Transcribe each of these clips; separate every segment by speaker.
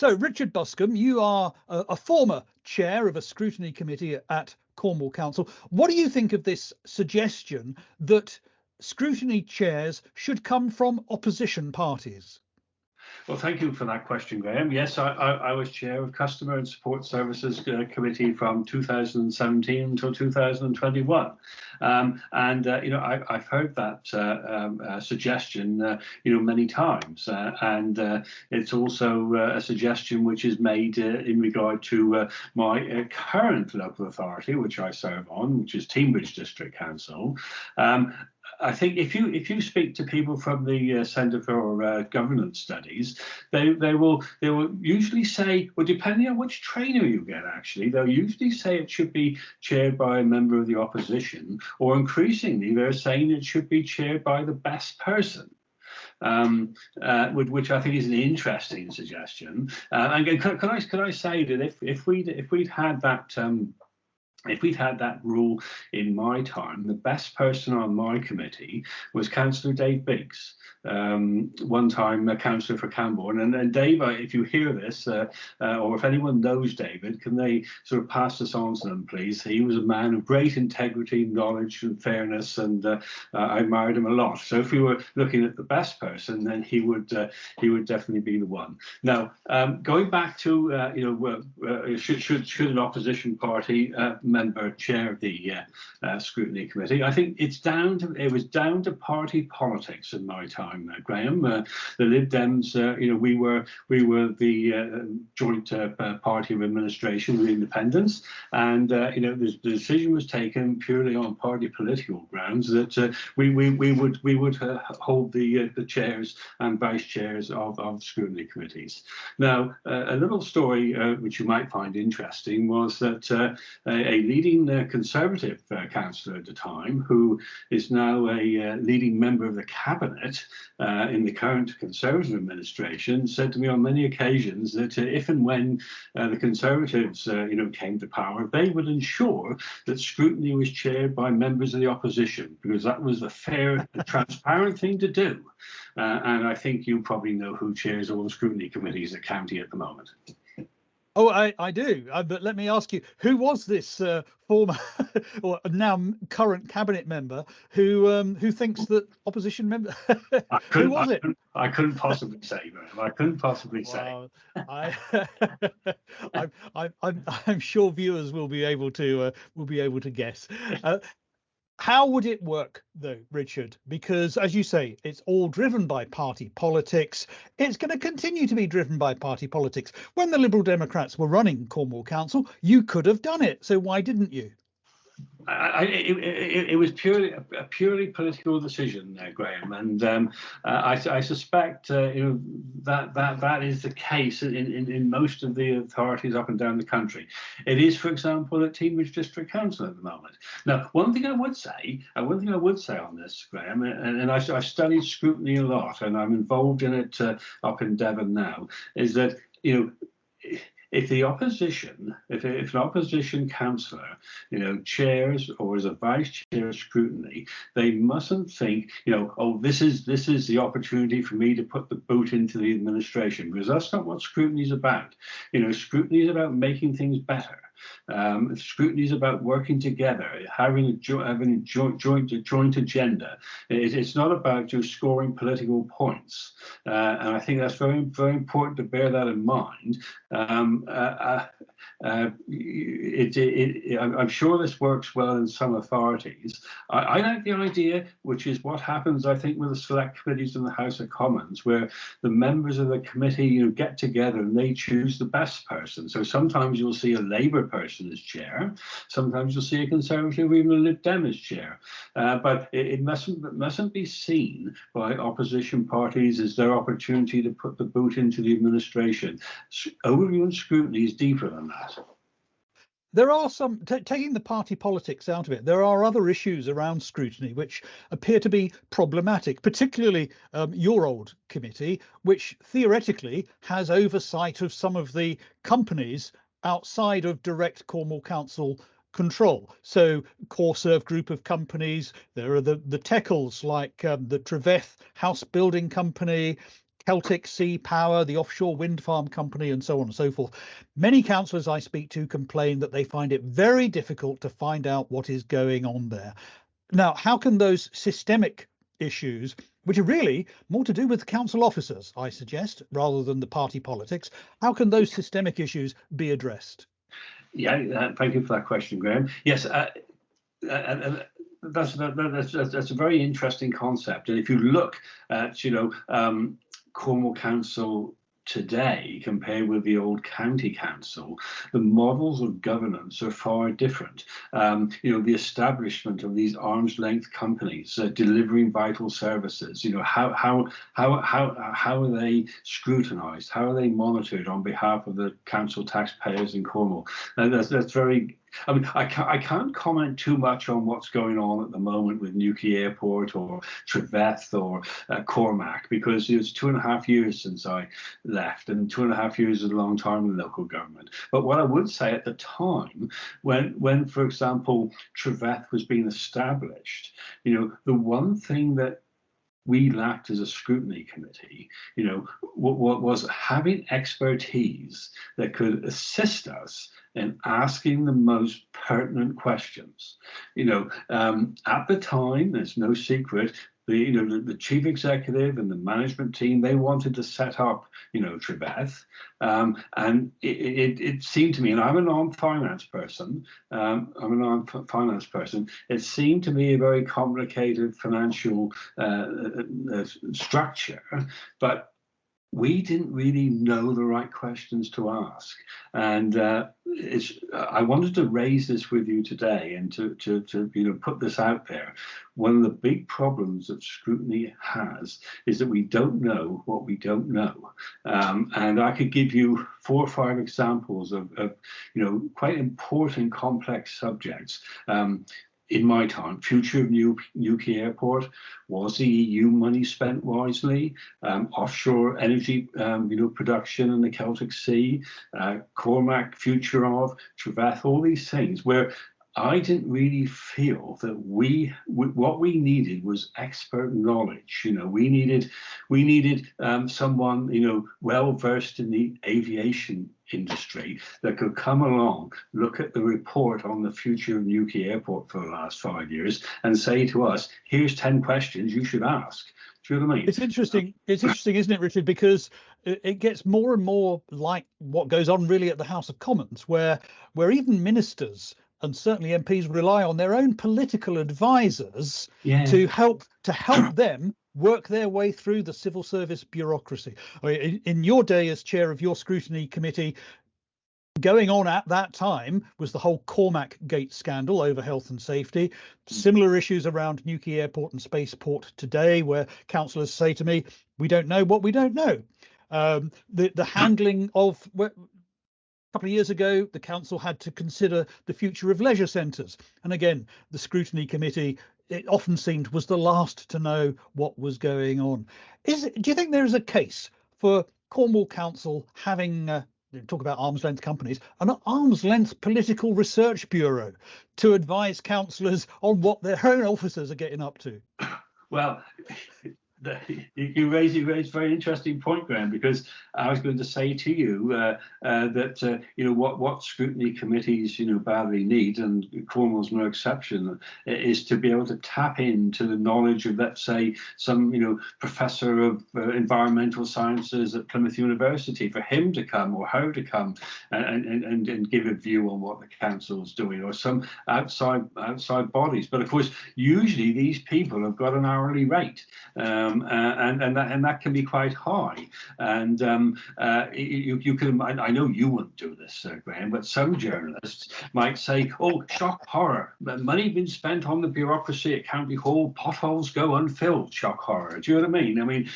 Speaker 1: So, Richard Buscombe, you are a former chair of a scrutiny committee at Cornwall Council. What do you think of this suggestion that scrutiny chairs should come from opposition parties?
Speaker 2: Well, thank you for that question, Graham. Yes, I was chair of Customer and Support Services Committee from 2017 until 2021. I've heard that suggestion, many times. It's also a suggestion which is made in regard to my current local authority, which I serve on, which is Teignbridge District Council. I think if you speak to people from the Centre for Governance Studies, they will usually say, well, depending on which trainer you get, actually, they'll usually say it should be chaired by a member of the opposition, or increasingly they're saying it should be chaired by the best person. Which I think is an interesting suggestion. And can I say that if we'd had that. If we'd had that rule in my time, the best person on my committee was Councillor Dave Biggs, one time a councillor for Camborne. And Dave, if you hear this, or if anyone knows David, can they sort of pass this on to them, please? He was a man of great integrity, knowledge and fairness, and I admired him a lot. So if we were looking at the best person, then he would definitely be the one. Now, going back to, should an opposition party member chair of the scrutiny committee, I think it was down to party politics in my time, Graham. The Lib Dems, we were the joint party of administration with independents, and the decision was taken purely on party political grounds that we would hold the chairs and vice chairs of scrutiny committees. Now, a little story which you might find interesting was that a leading Conservative councillor at the time, who is now a leading member of the cabinet in the current Conservative administration, said to me on many occasions that if and when the Conservatives, came to power, they would ensure that scrutiny was chaired by members of the opposition, because that was the fair, transparent thing to do. And I think you probably know who chairs all the scrutiny committees at county at the moment.
Speaker 1: Oh, I do. But let me ask you, who was this former or now current cabinet member who thinks that opposition member? Who was it?
Speaker 2: I couldn't possibly say, Graham. I couldn't possibly say.
Speaker 1: I'm sure viewers will be able to guess. How would it work, though, Richard? Because, as you say, it's all driven by party politics. It's going to continue to be driven by party politics. When the Liberal Democrats were running Cornwall Council, you could have done it. So why didn't you?
Speaker 2: It was a purely political decision, Graham, and I suspect that is the case in most of the authorities up and down the country. It is, for example, at Teignbridge District Council at the moment. Now, one thing I would say on this, Graham, and I studied scrutiny a lot, and I'm involved in it up in Devon now, is that if an opposition councillor, chairs or is a vice chair of scrutiny, they mustn't think, oh, this is the opportunity for me to put the boot into the administration, because that's not what scrutiny is about. Scrutiny is about making things better. Scrutiny is about working together, having a joint agenda. It's not about just scoring political points, and I think that's very, very important to bear that in mind. I'm sure this works well in some authorities. I like the idea, which is what happens, I think, with the select committees in the House of Commons, where the members of the committee get together and they choose the best person. So sometimes you'll see a Labour person as chair, sometimes you'll see a Conservative or even a Lib Dem as chair. But it mustn't be seen by opposition parties as their opportunity to put the boot into the administration. Overview and scrutiny is deeper than that.
Speaker 1: There are some, taking the party politics out of it, there are other issues around scrutiny which appear to be problematic, particularly your old committee, which theoretically has oversight of some of the companies outside of direct Cornwall Council control. So Corserve group of companies, there are the Teckles like the Treveth House Building Company, Celtic Sea Power, the offshore wind farm company, and so on and so forth. Many councillors I speak to complain that they find it very difficult to find out what is going on there. Now, how can those systemic issues, which are really more to do with council officers, I suggest, rather than the party politics, how can those systemic issues be addressed?
Speaker 2: Yeah, thank you for that question, Graham. Yes, that's a very interesting concept. And if you look at, Cornwall Council today compared with the old county council, the models of governance are far different. The establishment of these arm's length companies delivering vital services. How are they scrutinised? How are they monitored on behalf of the council taxpayers in Cornwall? That's very. I mean, I can't comment too much on what's going on at the moment with Newquay Airport or Treveth or Cormac, because it's 2.5 years since I left, and 2.5 years is a long time in local government. But what I would say at the time, when for example, Treveth was being established, the one thing that we lacked as a scrutiny committee, what was having expertise that could assist us in asking the most pertinent questions. At the time, there's no secret, the chief executive and the management team, they wanted to set up, Treveth, and it seemed to me, and I'm a non-finance person, it seemed to me a very complicated financial structure, but we didn't really know the right questions to ask. And I wanted to raise this with you today and to put this out there. One of the big problems that scrutiny has is that we don't know what we don't know. And I could give you 4 or 5 examples of quite important, complex subjects. In my time, future of Newquay Airport, was the EU money spent wisely? Offshore energy, production in the Celtic Sea, Cormac, future of Treveth, all these things where I didn't really feel that what we needed was expert knowledge. We needed someone well versed in the aviation industry that could come along, look at the report on the future of Newquay Airport for the last 5 years, and say to us, "Here's 10 questions you should ask." Do you know what I mean?
Speaker 1: It's interesting. It's interesting, isn't it, Richard? Because it gets more and more like what goes on really at the House of Commons, where even ministers and certainly MPs rely on their own political advisors to help them work their way through the civil service bureaucracy. I mean, in your day as chair of your scrutiny committee, going on at that time was the whole Cormac Gate scandal over health and safety. Similar issues around Newquay Airport and Spaceport today, where councillors say to me, "We don't know what we don't know." The handling of a couple of years ago, the council had to consider the future of leisure centres. And again, the scrutiny committee, it often seemed, was the last to know what was going on. Do you think there is a case for Cornwall Council having, talk about arm's length companies, an arm's length political research bureau to advise councillors on what their own officers are getting up to?
Speaker 2: Well, you raise a very interesting point, Graham, because I was going to say to you that what scrutiny committees badly need, and Cornwall's no exception, is to be able to tap into the knowledge of, let's say, some professor of environmental sciences at Plymouth University, for him to come or her to come and give a view on what the council's doing, or some outside bodies. But of course, usually these people have got an hourly rate. And that can be quite high. And you can, I know you wouldn't do this, Graham, but some journalists might say, "Oh, shock horror, money been spent on the bureaucracy at County Hall, potholes go unfilled, shock horror." Do you know what I mean? I mean,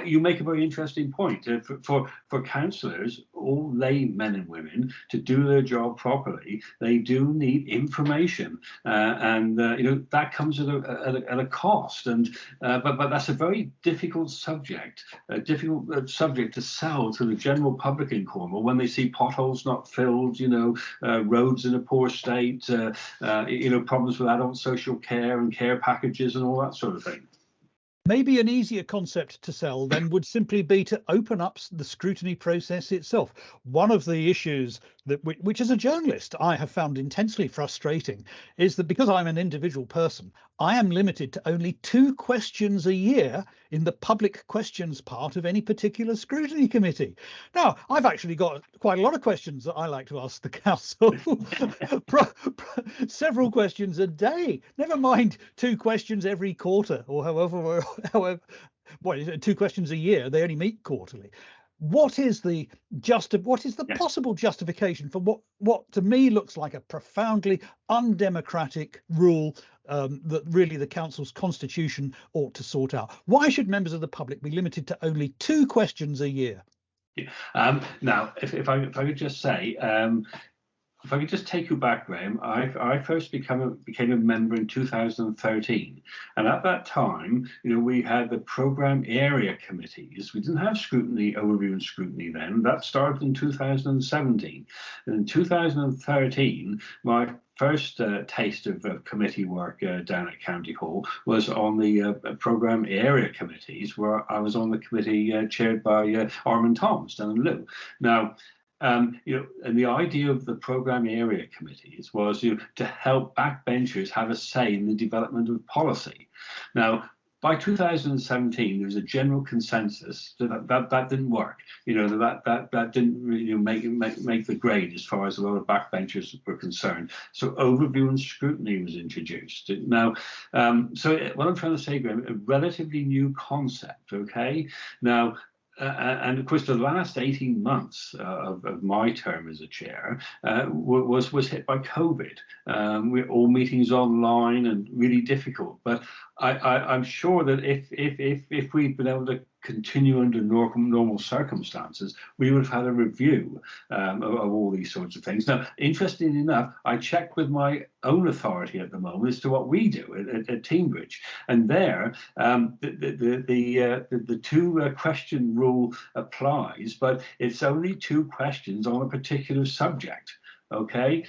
Speaker 2: you make a very interesting point. For councillors, all lay men and women, to do their job properly, they do need information, and that comes at a cost. And but that's a very difficult subject, to sell to the general public in Cornwall when they see potholes not filled, roads in a poor state, problems with adult social care and care packages and all that sort of thing.
Speaker 1: Maybe an easier concept to sell then would simply be to open up the scrutiny process itself. One of the issues that, which as a journalist I have found intensely frustrating, is that because I'm an individual person, I am limited to only 2 questions a year in the public questions part of any particular scrutiny committee. Now, I've actually got quite a lot of questions that I like to ask the council, several questions a day, never mind 2 questions every quarter or however, what is it, 2 questions a year. They only meet quarterly. What is the possible justification for what to me looks like a profoundly undemocratic rule that really the council's constitution ought to sort out? Why should members of the public be limited to only 2 questions a year?
Speaker 2: Now, if I could just say, if I could just take you back, Graham, I first became a member in 2013, and at that time, we had the program area committees. We didn't have scrutiny, overview, and scrutiny then. That started in 2017, and in 2013, my first taste of committee work down at County Hall was on the program area committees, where I was on the committee chaired by Armin Thoms down in Lou. Now, and the idea of the program area committees was to help backbenchers have a say in the development of policy. Now, by 2017, there was a general consensus that didn't work. That didn't really make the grade as far as a lot of backbenchers were concerned. So overview and scrutiny was introduced. Now, so what I'm trying to say, Graham, a relatively new concept. Okay, now. And of course, the last 18 months of my term as a chair was hit by COVID. We're all meetings online and really difficult. But I'm sure that if we'd been able to continue under normal circumstances, we would have had a review of all these sorts of things. Now, interestingly enough, I checked with my own authority at the moment as to what we do at Teambridge, and there the 2 question rule applies, but it's only 2 questions on a particular subject. Okay,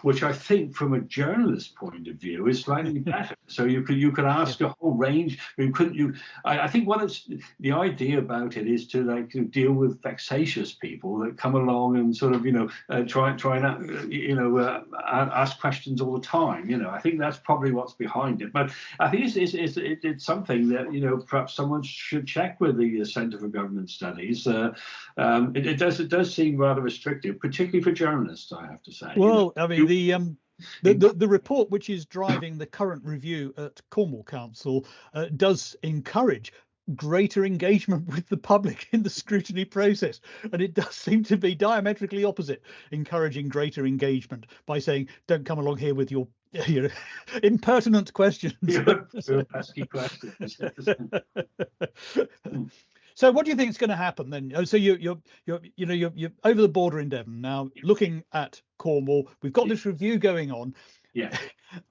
Speaker 2: which I think from a journalist point of view is slightly better. So you could ask a whole range. I think the idea about it is to deal with vexatious people that come along and sort of try and ask questions all the time. I think that's probably what's behind it. But I think it's something that perhaps someone should check with the Centre for Government Studies. It does seem rather restrictive, particularly for journalists, I have to say.
Speaker 1: Well, I mean, the report which is driving the current review at Cornwall Council does encourage greater engagement with the public in the scrutiny process, and it does seem to be diametrically opposite, encouraging greater engagement by saying, don't come along here with your impertinent questions.
Speaker 2: Pesky questions.
Speaker 1: So what do you think is going to happen then? So you're over the border in Devon now, looking at Cornwall. We've got this review going on.
Speaker 2: Yeah.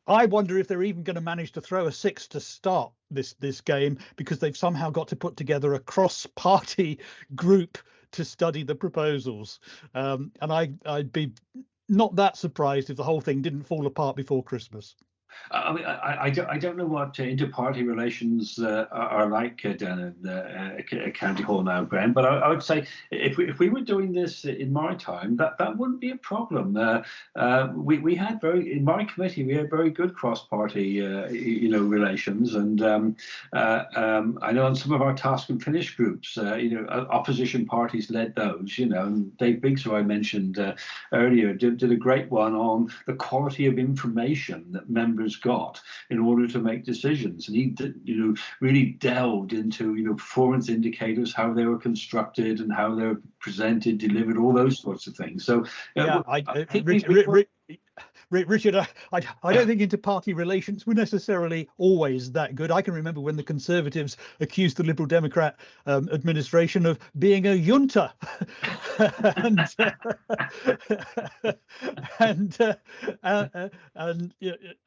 Speaker 1: I wonder if they're even going to manage to throw a 6 to start this game, because they've somehow got to put together a cross-party group to study the proposals. And I'd be not that surprised if the whole thing didn't fall apart before Christmas.
Speaker 2: I mean, I don't know what inter-party relations are like down at County Hall now, Graham, but I would say if we were doing this in my time, that wouldn't be a problem. We had in my committee, we had very good cross-party relations, and I know on some of our task and finish groups, opposition parties led those, and Dave Biggs, who I mentioned earlier, did a great one on the quality of information that members got in order to make decisions, and he really delved into performance indicators, how they were constructed and how they were presented, delivered, all those sorts of things. So
Speaker 1: Richard, I don't think inter-party relations were necessarily always that good. I can remember when the Conservatives accused the Liberal Democrat administration of being a junta. and and,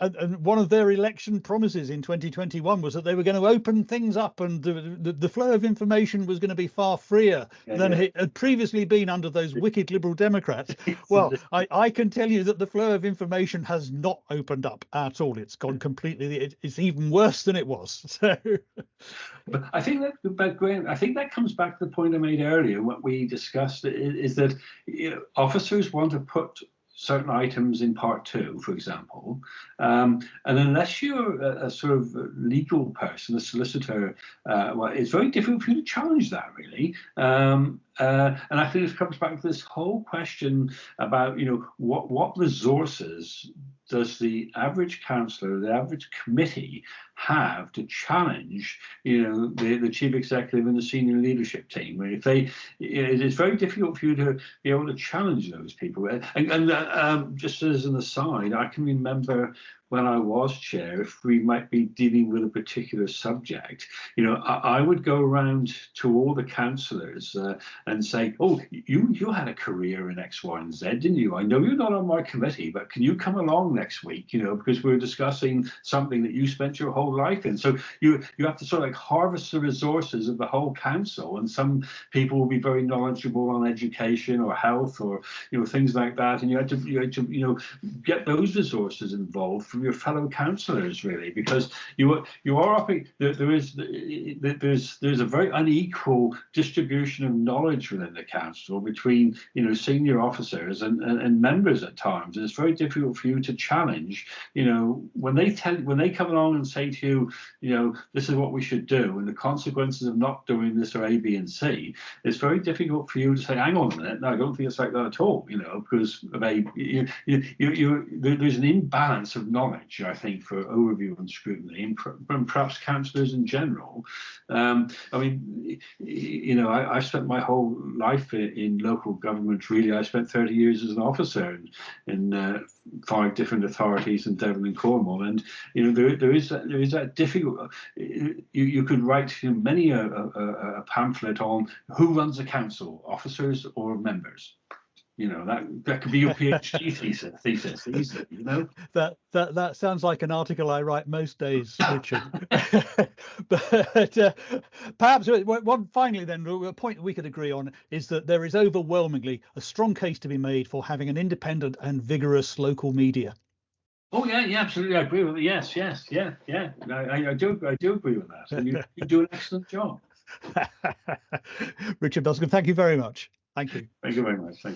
Speaker 1: and one of their election promises in 2021 was that they were going to open things up, and the flow of information was going to be far freer than it had previously been under those wicked Liberal Democrats. Well, I can tell you that the flow of information has not opened up at all. It's gone completely. It's even worse than it was. So,
Speaker 2: but I think that, Graham, I think that comes back to the point I made earlier. What we discussed is that officers want to put certain items in part 2, for example, and unless you're a sort of legal person, a solicitor, well, it's very difficult for you to challenge that, really. And I think it comes back to this whole question about, what resources does the average councillor, the average committee have to challenge, the chief executive and the senior leadership team? If they, it's very difficult for you to be able to challenge those people. And just as an aside, I can remember when I was chair, if we might be dealing with a particular subject, I would go around to all the councillors and say, oh, you had a career in X, Y, and Z, didn't you? I know you're not on my committee, but can you come along next week, because we're discussing something that you spent your whole life in. So you have to sort of like harvest the resources of the whole council, and some people will be very knowledgeable on education or health or things like that, and you had to get those resources involved from your fellow councillors, really, because you are up. There's a very unequal distribution of knowledge within the council between senior officers and members at times. And it's very difficult for you to challenge. When they come along and say to you, this is what we should do, and the consequences of not doing this are A, B, and C. It's very difficult for you to say, hang on a minute, no, I don't think it's like that at all. Because there's an imbalance of knowledge, I think, for overview and scrutiny, and perhaps councillors in general. I spent my whole life in local government. Really, I spent 30 years as an officer in 5 different authorities in Devon and Cornwall, and there is that difficult. You could write many a pamphlet on who runs a council, officers or members. That could be your PhD thesis easily,
Speaker 1: That sounds like an article I write most days, Richard. But perhaps finally then, a point that we could agree on is that there is overwhelmingly a strong case to be made for having an independent and vigorous local media.
Speaker 2: Oh yeah, absolutely. I agree with it. Yes, yeah. I do agree with that. And you do an excellent job.
Speaker 1: Richard Buscombe, thank you very much. Thank you.
Speaker 2: Thank you very much. Thank you.